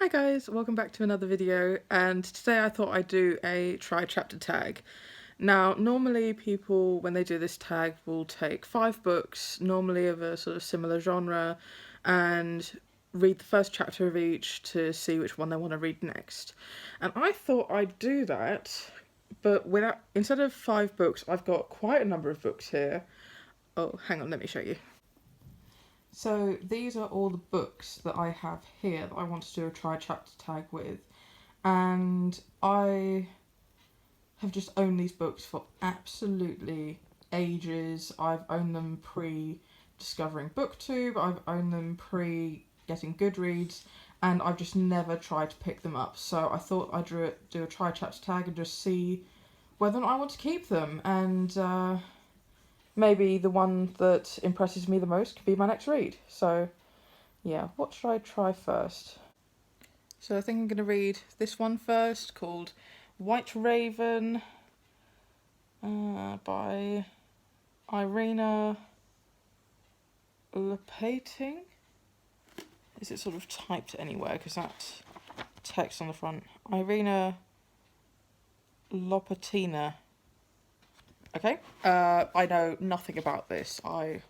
Hi guys, welcome back to another video, and today I thought I'd do a try chapter tag. Now, normally people, when they do this tag, will take 5 books, normally of a sort of similar genre, and read the first chapter of each to see which one they want to read next. And I thought I'd do that, but instead of 5 books, I've got quite a number of books here. Oh, hang on, let me show you. So these are all the books that I have here that I want to do a try chapter tag with, and I have just owned these books for absolutely ages. I've owned them pre-discovering BookTube, I've owned them pre-getting Goodreads, and I've just never tried to pick them up. So I thought I'd do a try chapter tag and just see whether or not I want to keep them, and maybe the one that impresses me the most could be my next read. So yeah, what should I try first? So I think I'm going to read this one first, called White Raven by Irina Lopating. Is it sort of typed anywhere? Because that text on the front. Irina Lopatina. Okay, I know nothing about this. I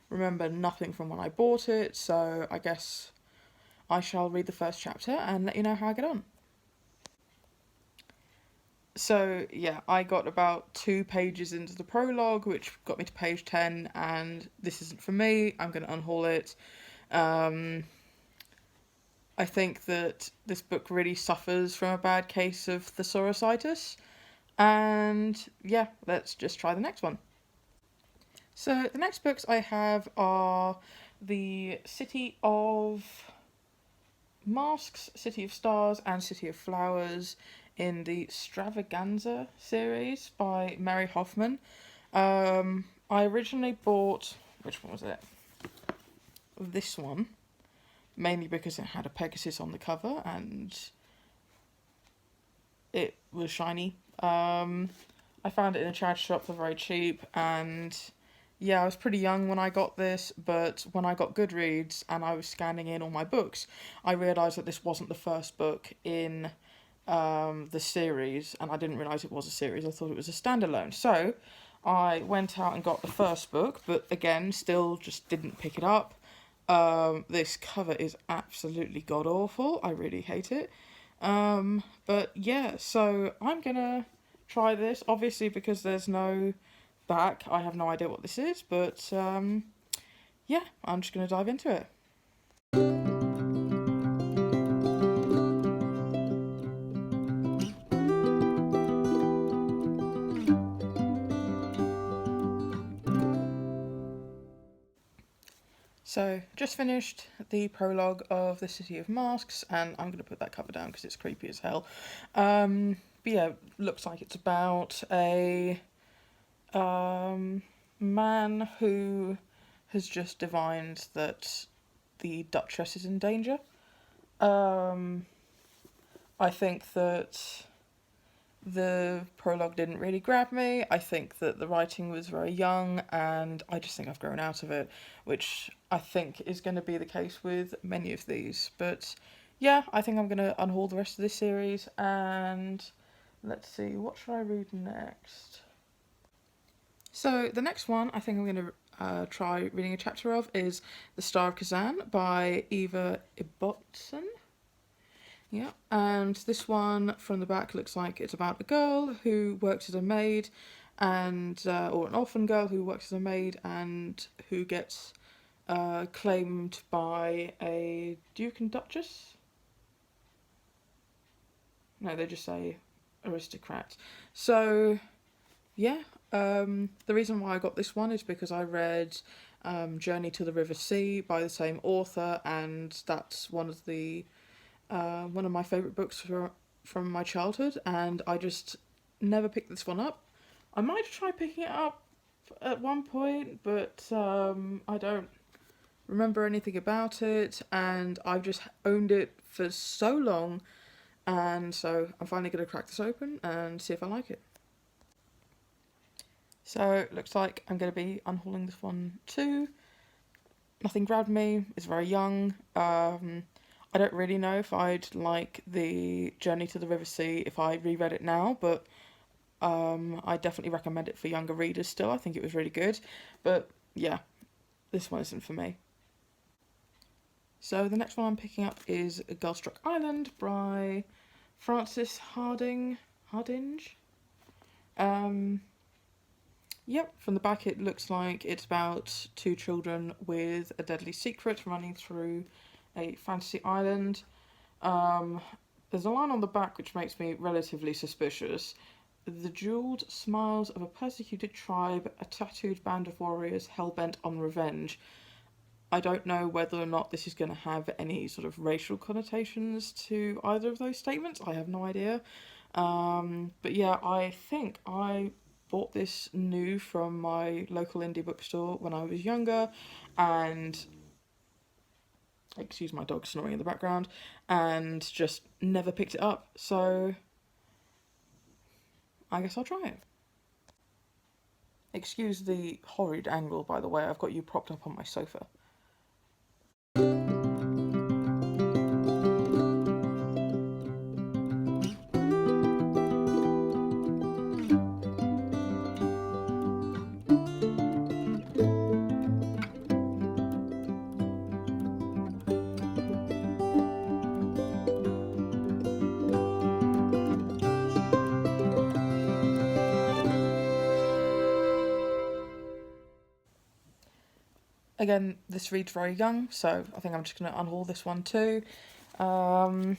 remember nothing from when I bought it, so I guess I shall read the first chapter and let you know how I get on. So yeah, I got about 2 pages into the prologue, which got me to page 10, and this isn't for me. I'm going to unhaul it. I think that this book really suffers from a bad case of thesaurus-itis, and yeah, let's just try the next one. So the next books I have are the City of Masks, City of Stars, and City of Flowers in the Stravaganza series by Mary Hoffman. I originally bought, which one was it? This one, mainly because it had a Pegasus on the cover and it was shiny. I found it in a charity shop for very cheap, and yeah, I was pretty young when I got this, but when I got Goodreads and I was scanning in all my books, I realised that this wasn't the first book in the series, and I didn't realise it was a series. I thought it was a standalone. So I went out and got the first book, but again, still just didn't pick it up. This cover is absolutely god-awful. I really hate it. But yeah, so I'm gonna try this, obviously because there's no back. I have no idea what this is, but yeah, I'm just gonna dive into it. So, just finished the prologue of the City of Masks, and I'm going to put that cover down because it's creepy as hell. But yeah, looks like it's about a man who has just divined that the Duchess is in danger. I think that the prologue didn't really grab me. I think that the writing was very young, and I just think I've grown out of it, which I think is going to be the case with many of these. But yeah, I think I'm going to unhaul the rest of this series, and let's see, what should I read next? So the next one I think I'm going to try reading a chapter of is The Star of Kazan by Eva Ibbotson. Yeah, and this one from the back looks like it's about a girl who works as a maid, and or an orphan girl who works as a maid and who gets claimed by a duke and duchess. No, they just say aristocrat. So yeah, the reason why I got this one is because I read Journey to the River Sea by the same author, and that's one of my favourite books from my childhood, and I just never picked this one up. I might try picking it up at one point, but I don't remember anything about it, and I've just owned it for so long, and so I'm finally going to crack this open and see if I like it. So it looks like I'm going to be unhauling this one too. Nothing grabbed me, it's very young. I don't really know if I'd like the Journey to the River Sea if I reread it now, but I definitely recommend it for younger readers still. I think it was really good, but yeah, this one isn't for me. So the next one I'm picking up is Girlstruck Island by Frances Hardinge. Yep, from the back it looks like it's about two children with a deadly secret running through a fantasy island. There's a line on the back which makes me relatively suspicious. The jeweled smiles of a persecuted tribe, a tattooed band of warriors hell-bent on revenge. I don't know whether or not this is going to have any sort of racial connotations to either of those statements. I have no idea. But yeah, I think I bought this new from my local indie bookstore when I was younger, and excuse my dog snoring in the background, and just never picked it up. So I guess I'll try it. Excuse the horrid angle, by the way. I've got you propped up on my sofa. Again, this reads very young, so I think I'm just going to unhaul this one too. The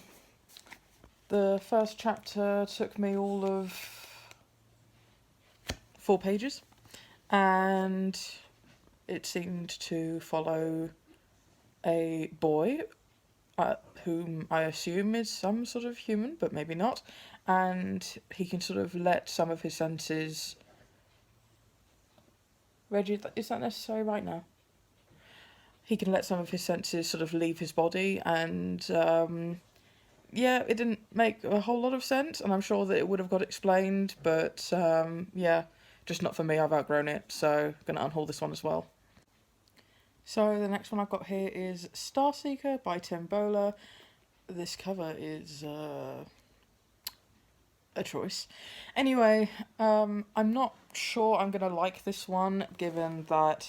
first chapter took me all of 4 pages, and it seemed to follow a boy, whom I assume is some sort of human, but maybe not, and he can sort of let some of his senses... Reggie, is that necessary right now? He can let some of his senses sort of leave his body, and yeah, it didn't make a whole lot of sense, and I'm sure that it would have got explained, but yeah, just not for me. I've outgrown it, so I'm going to unhaul this one as well. So the next one I've got here is Starseeker by Tim Bowler. This cover is a choice. Anyway, I'm not sure I'm going to like this one, given that...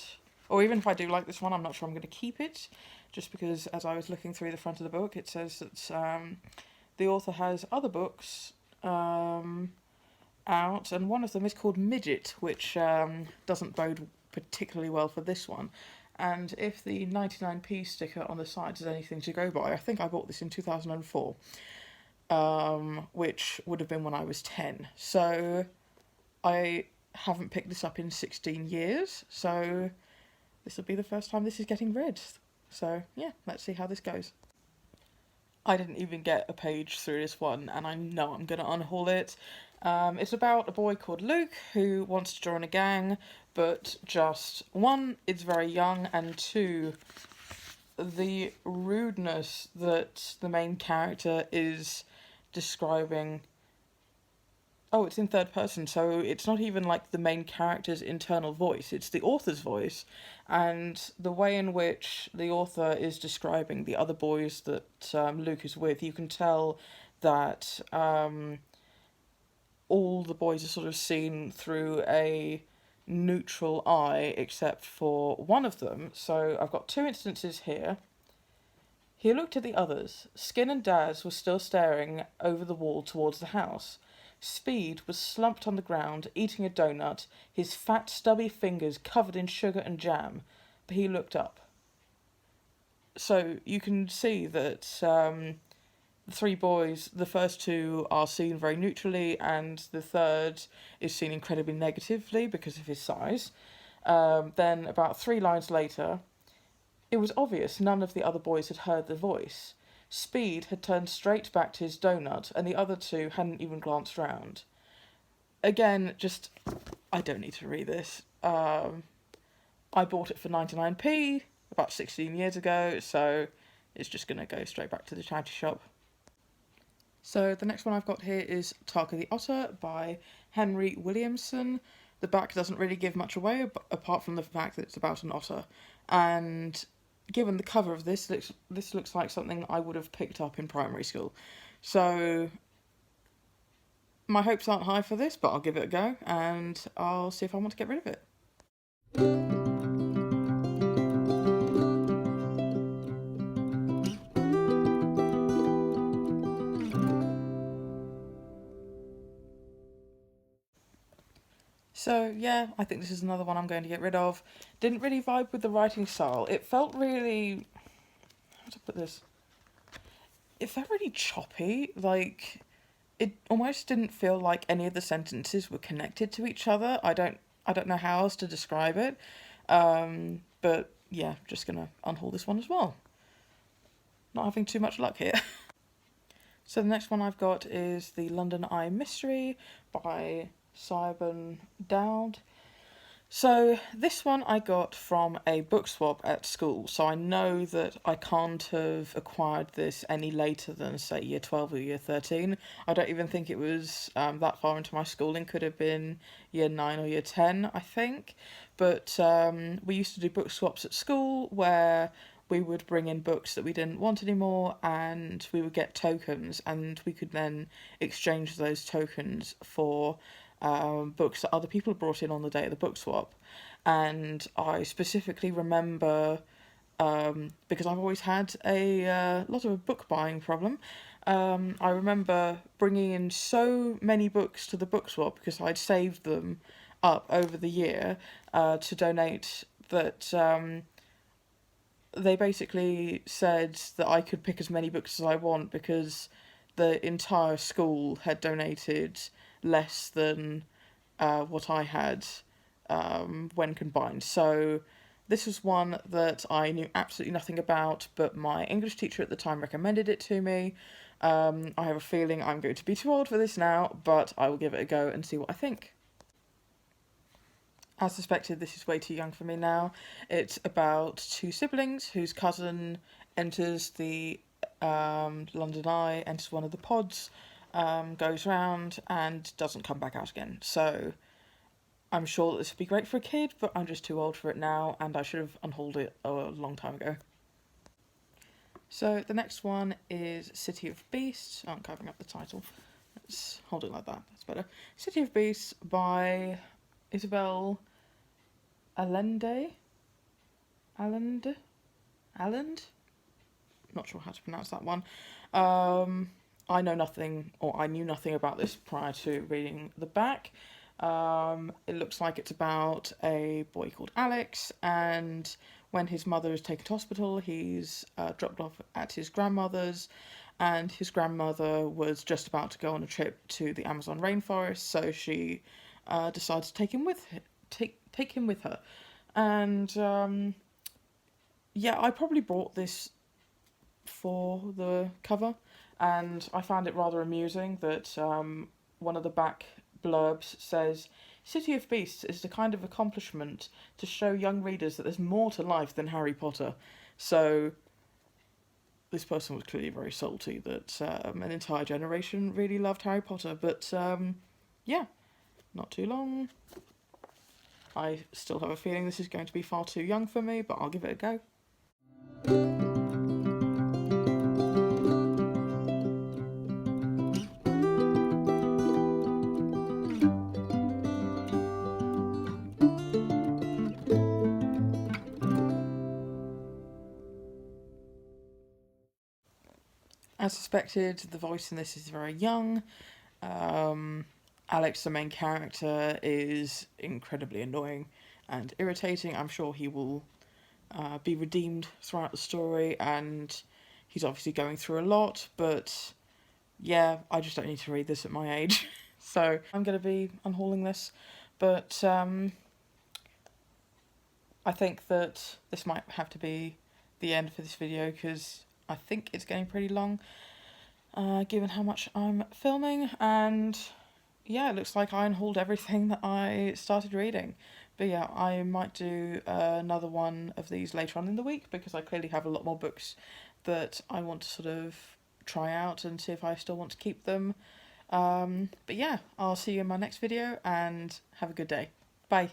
Or even if I do like this one, I'm not sure I'm going to keep it, just because as I was looking through the front of the book, it says that the author has other books out, and one of them is called Midget, which doesn't bode particularly well for this one. And if the 99p sticker on the side is anything to go by, I think I bought this in 2004, which would have been when I was 10. So I haven't picked this up in 16 years, so... this will be the first time this is getting read. So, yeah, let's see how this goes. I didn't even get a page through this one, and I know I'm going to unhaul it. It's about a boy called Luke who wants to join a gang, but just, 1, it's very young, and 2, the rudeness that the main character is describing... Oh, it's in third person, so it's not even like the main character's internal voice, it's the author's voice. And the way in which the author is describing the other boys that Luke is with, you can tell that all the boys are sort of seen through a neutral eye, except for one of them. So I've got 2 instances here. He looked at the others. Skin and Daz were still staring over the wall towards the house. Speed was slumped on the ground, eating a donut, his fat, stubby fingers covered in sugar and jam, but he looked up. So you can see that the 3 boys, the first 2 are seen very neutrally, and the third is seen incredibly negatively because of his size. Then, about 3 lines later, it was obvious none of the other boys had heard the voice. Speed had turned straight back to his donut, and the other 2 hadn't even glanced round. Again, just... I don't need to read this. I bought it for 99p about 16 years ago, so it's just going to go straight back to the charity shop. So the next one I've got here is Tarka the Otter by Henry Williamson. The back doesn't really give much away, apart from the fact that it's about an otter. And given the cover of this looks like something I would have picked up in primary school. So my hopes aren't high for this, but I'll give it a go and I'll see if I want to get rid of it. So yeah, I think this is another one I'm going to get rid of. Didn't really vibe with the writing style. It felt really, how to put this? It felt really choppy. Like, it almost didn't feel like any of the sentences were connected to each other. I don't know how else to describe it. But yeah, just gonna unhaul this one as well. Not having too much luck here. So the next one I've got is the London Eye Mystery by Simon Dowd. So this one I got from a book swap at school, so I know that I can't have acquired this any later than, say, year 12 or year 13. I don't even think it was that far into my schooling. Could have been year 9 or year 10, I think. But we used to do book swaps at school where we would bring in books that we didn't want anymore and we would get tokens, and we could then exchange those tokens for books that other people brought in on the day of the book swap. And I specifically remember, because I've always had a lot of a book buying problem, I remember bringing in so many books to the book swap because I'd saved them up over the year to donate, that they basically said that I could pick as many books as I want because the entire school had donated less than what I had when combined. So this was one that I knew absolutely nothing about, but my English teacher at the time recommended it to me. I have a feeling I'm going to be too old for this now, but I will give it a go and see what I think. As suspected, this is way too young for me now. It's about two siblings whose cousin enters the London Eye, enters one of the pods, goes round and doesn't come back out again. So I'm sure that this would be great for a kid, but I'm just too old for it now, and I should have unhauled it a long time ago. So the next one is City of Beasts. Oh, I'm covering up the title. Let's hold it like that. That's better. City of Beasts by Isabel Allende. Not sure how to pronounce that one. I know nothing, or I knew nothing about this prior to reading the back. It looks like it's about a boy called Alex, and when his mother is taken to hospital, he's dropped off at his grandmother's, and his grandmother was just about to go on a trip to the Amazon rainforest, so she decides to take him with her. And yeah, I probably bought this for the cover, and I found it rather amusing that one of the back blurbs says, "City of Beasts is the kind of accomplishment to show young readers that there's more to life than Harry Potter." So this person was clearly very salty that an entire generation really loved Harry Potter, but yeah, not too long. I still have a feeling this is going to be far too young for me, but I'll give it a go. As suspected, the voice in this is very young. Alex, the main character, is incredibly annoying and irritating. I'm sure he will be redeemed throughout the story, and he's obviously going through a lot, but yeah, I just don't need to read this at my age. So I'm going to be unhauling this, but I think that this might have to be the end for this video because I think it's getting pretty long, given how much I'm filming, and yeah, it looks like I unhauled everything that I started reading. But yeah, I might do another one of these later on in the week because I clearly have a lot more books that I want to sort of try out and see if I still want to keep them. But yeah, I'll see you in my next video and have a good day. Bye.